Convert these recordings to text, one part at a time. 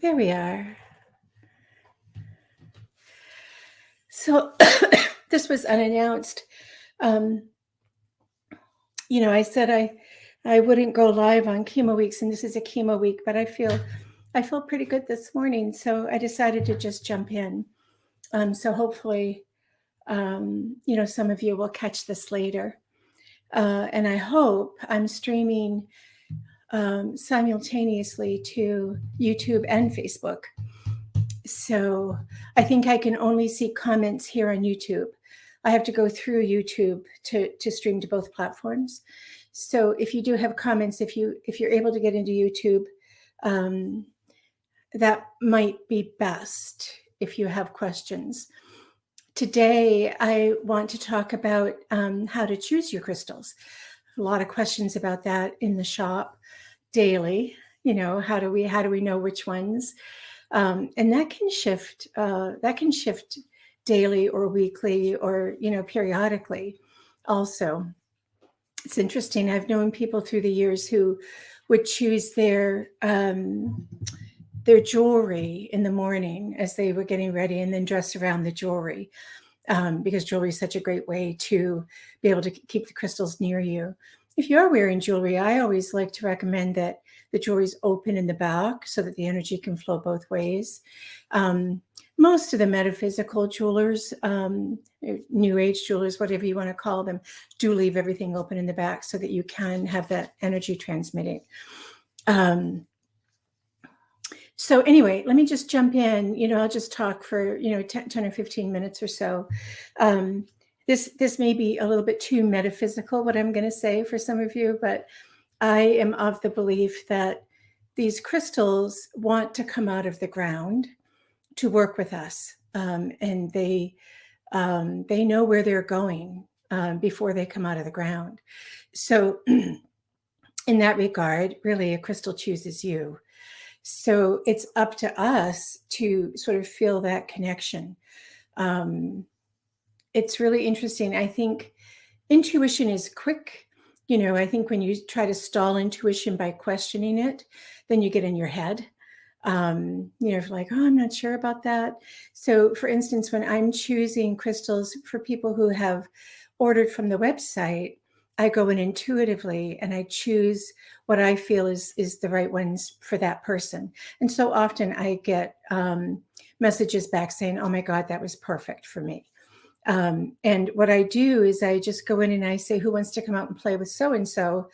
There we are. So this was unannounced. Um, I said I wouldn't go live on chemo weeks, and this is a chemo week, but I feel pretty good this morning, so I decided to just jump in. So hopefully, some of you will catch this later, and I hope I'm streaming simultaneously to YouTube and Facebook. So I think I can only see comments here on YouTube. I have to go through YouTube to stream to both platforms. So if you do have comments, if you're able to get into YouTube, um, that might be best if you have questions. Today, I want to talk about how to choose your crystals. A lot of questions about that in the shop daily. How do we know which ones? And that can shift. That can shift daily or weekly or periodically. Also, it's interesting. I've known people through the years who would choose their jewelry in the morning as they were getting ready, and then dress around the jewelry, because jewelry is such a great way to be able to keep the crystals near you. If you are wearing jewelry, I always like to recommend that the jewelry is open in the back so that the energy can flow both ways. Most of the metaphysical jewelers, new age jewelers, whatever you want to call them, do leave everything open in the back so that you can have that energy transmitting. So anyway, let me just jump in. I'll just talk for 10 or 15 minutes or so. This may be a little bit too metaphysical, what I'm going to say for some of you, but I am of the belief that these crystals want to come out of the ground to work with us, and they know where they're going before they come out of the ground. So in that regard, really, a crystal chooses you. So it's up to us to sort of feel that connection. It's really interesting. I think intuition is quick. I think when you try to stall intuition by questioning it, then you get in your head. Like, oh, I'm not sure about that. So for instance, when I'm choosing crystals for people who have ordered from the website, I go in intuitively and I choose what I feel is the right ones for that person. And so often I get messages back saying, oh my God, that was perfect for me. And what I do is I just go in and I say, who wants to come out and play with so-and-so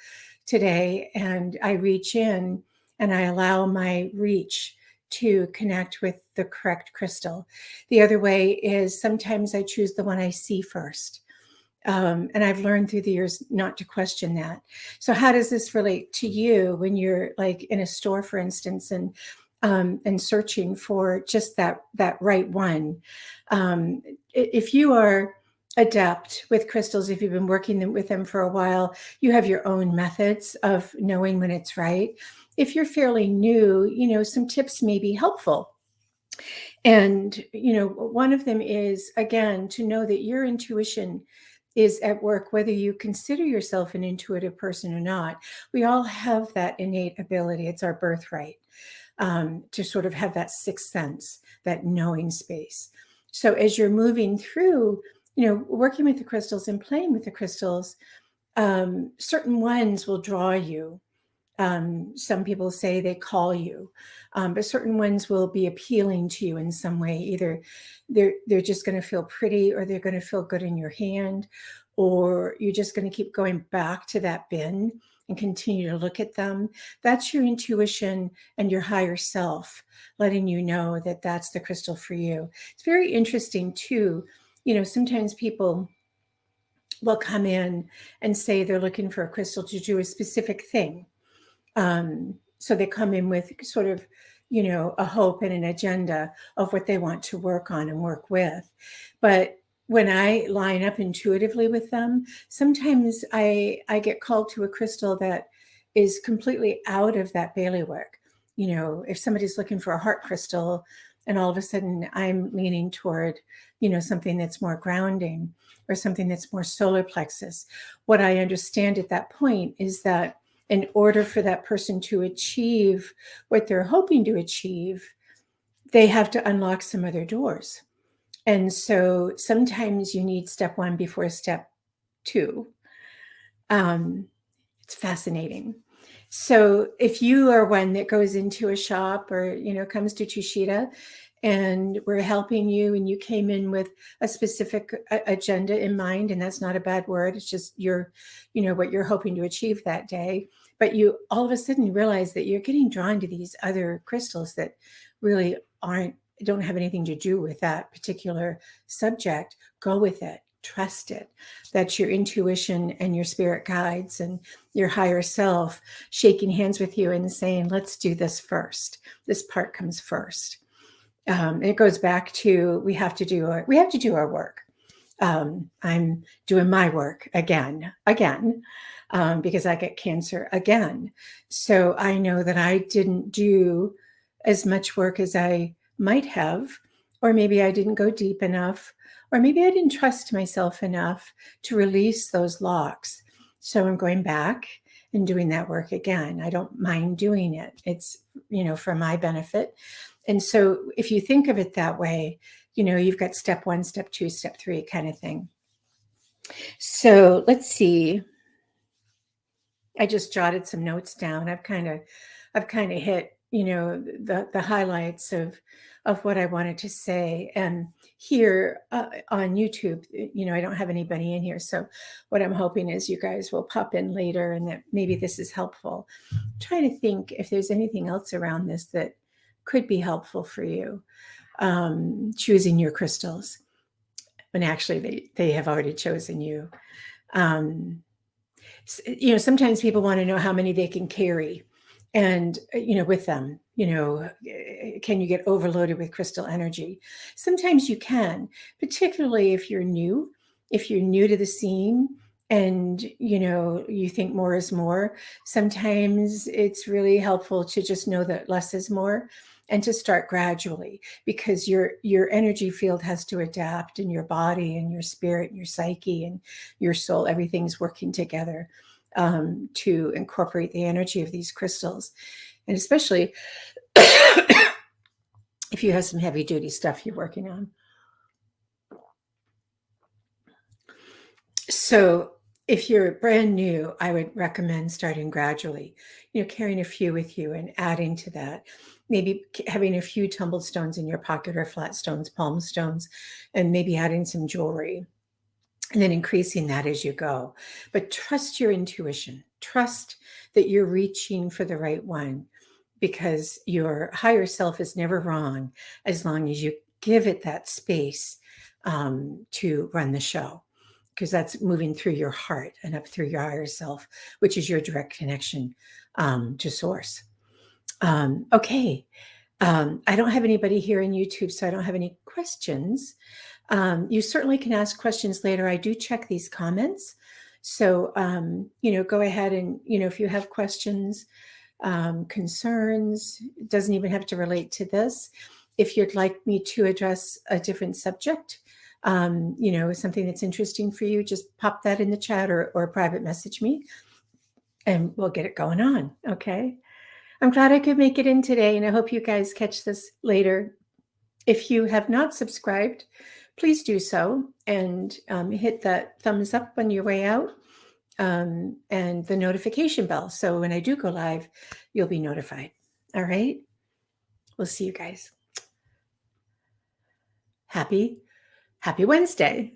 today? And I reach in and I allow my reach to connect with the correct crystal. The other way is sometimes I choose the one I see first. And I've learned through the years not to question that. So how does this relate to you when you're like in a store, for instance, and searching for just that right one? If you are adept with crystals, if you've been working with them for a while, you have your own methods of knowing when it's right. If you're fairly new, some tips may be helpful. And, one of them is, again, to know that your intuition is at work, whether you consider yourself an intuitive person or not. We all have that innate ability. It's our birthright, to sort of have that sixth sense, that knowing space. So as you're moving through, working with the crystals and playing with the crystals, certain ones will draw you. Some people say they call you, but certain ones will be appealing to you in some way. Either they're just going to feel pretty, or they're going to feel good in your hand, or you're just going to keep going back to that bin and continue to look at them. That's your intuition and your higher self letting you know that that's the crystal for you. It's very interesting too. Sometimes people will come in and say they're looking for a crystal to do a specific thing. So they come in with sort of, a hope and an agenda of what they want to work on and work with. But when I line up intuitively with them, sometimes I get called to a crystal that is completely out of that bailiwick. If somebody's looking for a heart crystal and all of a sudden I'm leaning toward, something that's more grounding or something that's more solar plexus, what I understand at that point is that in order for that person to achieve what they're hoping to achieve, they have to unlock some other doors. And so sometimes you need step one before step two. It's fascinating. So if you are one that goes into a shop or, comes to Tushita and we're helping you and you came in with a specific agenda in mind, and that's not a bad word, it's just what you're hoping to achieve that day, but you all of a sudden realize that you're getting drawn to these other crystals that really don't have anything to do with that particular subject. Go with it. Trust it. That's your intuition and your spirit guides and your higher self shaking hands with you and saying, let's do this first. This part comes first. It goes back to we have to do our work. I'm doing my work again, because I get cancer again. So I know that I didn't do as much work as I might have, or maybe I didn't go deep enough, or maybe I didn't trust myself enough to release those locks. So I'm going back and doing that work again. I don't mind doing it. It's, for my benefit. And so if you think of it that way, you've got step one, step two, step three kind of thing. So let's see. I just jotted some notes down. I've kind of hit, the highlights of what I wanted to say. And here on YouTube, I don't have anybody in here. So what I'm hoping is you guys will pop in later and that maybe this is helpful. I'm trying to think if there's anything else around this that could be helpful for you. Choosing your crystals when actually they have already chosen you. Sometimes people want to know how many they can carry and, with them, can you get overloaded with crystal energy? Sometimes you can, particularly if you're new to the scene and, you think more is more. Sometimes it's really helpful to just know that less is more and to start gradually, because your energy field has to adapt, and your body and your spirit and your psyche and your soul, everything's working together to incorporate the energy of these crystals. And especially if you have some heavy duty stuff you're working on. So if you're brand new, I would recommend starting gradually, carrying a few with you and adding to that. Maybe having a few tumbled stones in your pocket or flat stones, palm stones, and maybe adding some jewelry. And then increasing that as you go. But trust your intuition. Trust that you're reaching for the right one, because your higher self is never wrong as long as you give it that space to run the show, because that's moving through your heart and up through your higher self, which is your direct connection to source. Okay. I don't have anybody here in YouTube, so I don't have any questions. You certainly can ask questions later. I do check these comments. So, go ahead and, if you have questions, concerns, it doesn't even have to relate to this. If you'd like me to address a different subject, something that's interesting for you, just pop that in the chat or private message me and we'll get it going on. Okay. I'm glad I could make it in today, and I hope you guys catch this later. If you have not subscribed, please do so and hit that thumbs up on your way out and the notification bell. So when I do go live, you'll be notified. All right. We'll see you guys. Happy Wednesday.